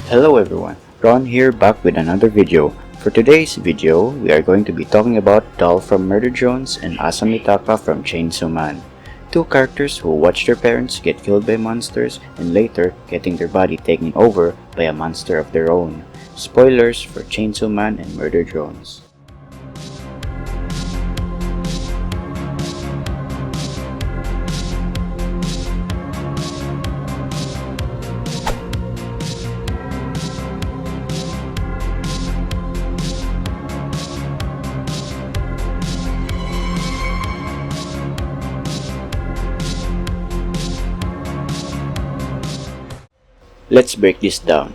Hello everyone, Ron here back with another video. For today's video, we are going to be talking about Doll from Murder Jones and Asa Mitaka from Chainsaw Man. Two characters who watched their parents get killed by monsters and later getting their body taken over by a monster of their own. Spoilers for Chainsaw Man and Murder Jones. Let's break this down.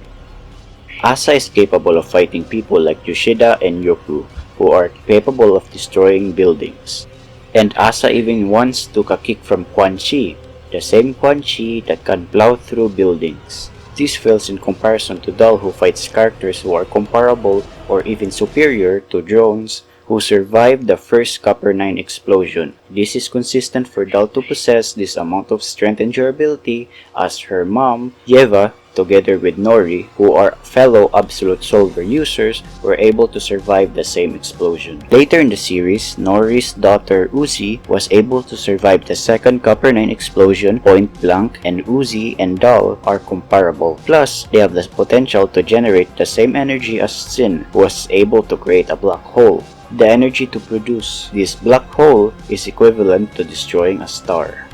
Asa is capable of fighting people like Yoshida and Yoku, who are capable of destroying buildings. And Asa even once took a kick from Quan Chi, the same Quan Chi that can plow through buildings. This fails in comparison to Doll, who fights characters who are comparable or even superior to Jones, who survived the first Copper 9 explosion. This is consistent for Doll to possess this amount of strength and durability, as her mom, Yeva, together with Nori, who are fellow Absolute Solver users, were able to survive the same explosion. Later in the series, Nori's daughter Uzi was able to survive the second Copper 9 explosion point blank, and Uzi and Doll are comparable. Plus, they have the potential to generate the same energy as Sin, who was able to create a black hole. The energy to produce this black hole is equivalent to destroying a star.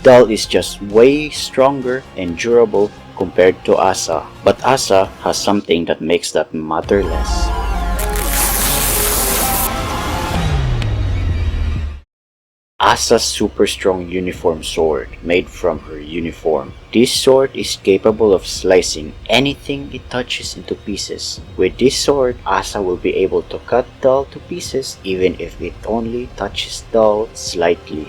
Doll is just way stronger and durable compared to Asa, but Asa has something that makes that matter less. Asa's super strong uniform sword made from her uniform. This sword is capable of slicing anything it touches into pieces. With this sword, Asa will be able to cut Doll to pieces even if it only touches Doll slightly.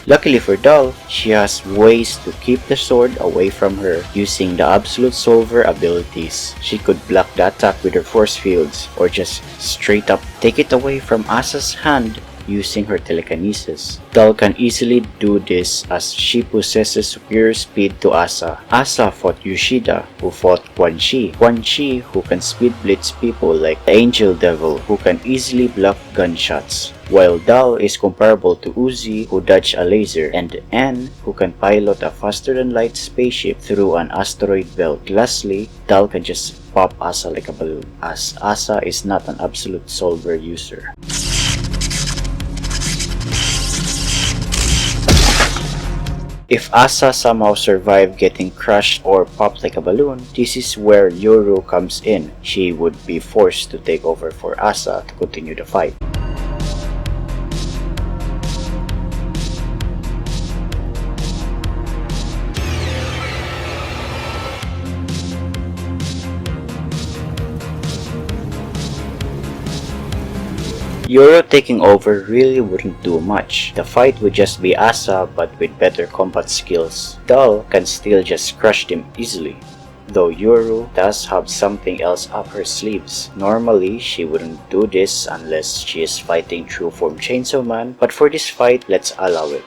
Luckily for Doll, she has ways to keep the sword away from her using the Absolute Solver abilities. She could block the attack with her force fields or just straight up take it away from Asa's hand using her telekinesis. Doll can easily do this as she possesses superior speed to Asa. Asa fought Yoshida, who fought Quan Chi. Quan Chi, who can speed blitz people like the Angel Devil, who can easily block gunshots. While Doll is comparable to Uzi, who dodged a laser, and N, who can pilot a faster-than-light spaceship through an asteroid belt. Lastly, Doll can just pop Asa like a balloon, as Asa is not an Absolute Solver user. If Asa somehow survived getting crushed or popped like a balloon, this is where Yoru comes in. She would be forced to take over for Asa to continue the fight. Yoru taking over really wouldn't do much. The fight would just be Asa but with better combat skills. Doll can still just crush them easily, though Yoru does have something else up her sleeves. Normally, she wouldn't do this unless she is fighting true form Chainsaw Man, but for this fight, let's allow it.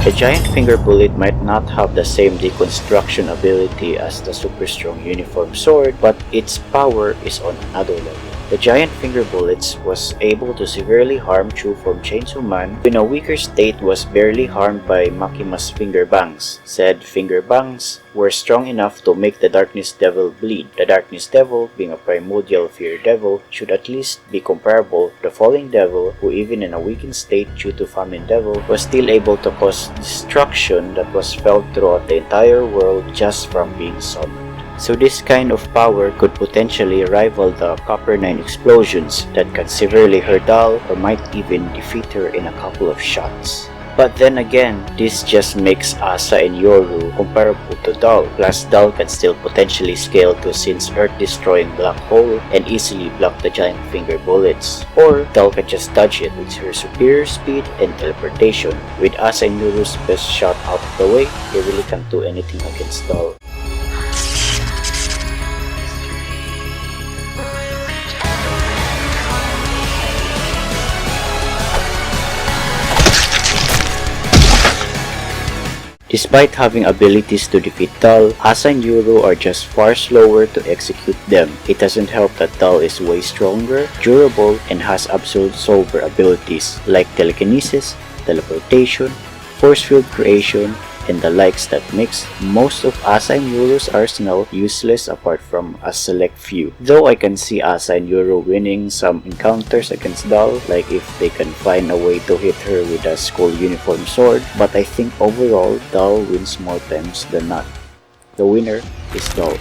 The giant finger bullet might not have the same deconstruction ability as the super strong uniform sword, but its power is on another level. The giant finger bullets was able to severely harm Chu from Chainsaw Man, in a weaker state was barely harmed by Makima's finger bangs. Said finger bangs were strong enough to make the Darkness Devil bleed. The Darkness Devil, being a primordial fear devil, should at least be comparable to the Falling Devil, who even in a weakened state due to Famine Devil, was still able to cause destruction that was felt throughout the entire world just from being summoned. So this kind of power could potentially rival the Copper 9 explosions that can severely hurt Dal or might even defeat her in a couple of shots. But then again, this just makes Asa and Yoru comparable to Dal, plus Dal can still potentially scale to Sin's earth-destroying black hole and easily block the giant finger bullets. Or Dal can just dodge it with her superior speed and teleportation. With Asa and Yoru's best shot out of the way, they really can't do anything against Dal. Despite having abilities to defeat Dal, Asa and Yoru are just far slower to execute them. It doesn't help that Dal is way stronger, durable, and has absolute solver abilities like telekinesis, teleportation, force field creation, and the likes that makes most of Asa and Yoru's arsenal useless apart from a select few. Though I can see Asa and Yoru winning some encounters against Dal, like if they can find a way to hit her with a school uniform sword, but I think overall Dal wins more times than not. The winner is Dal.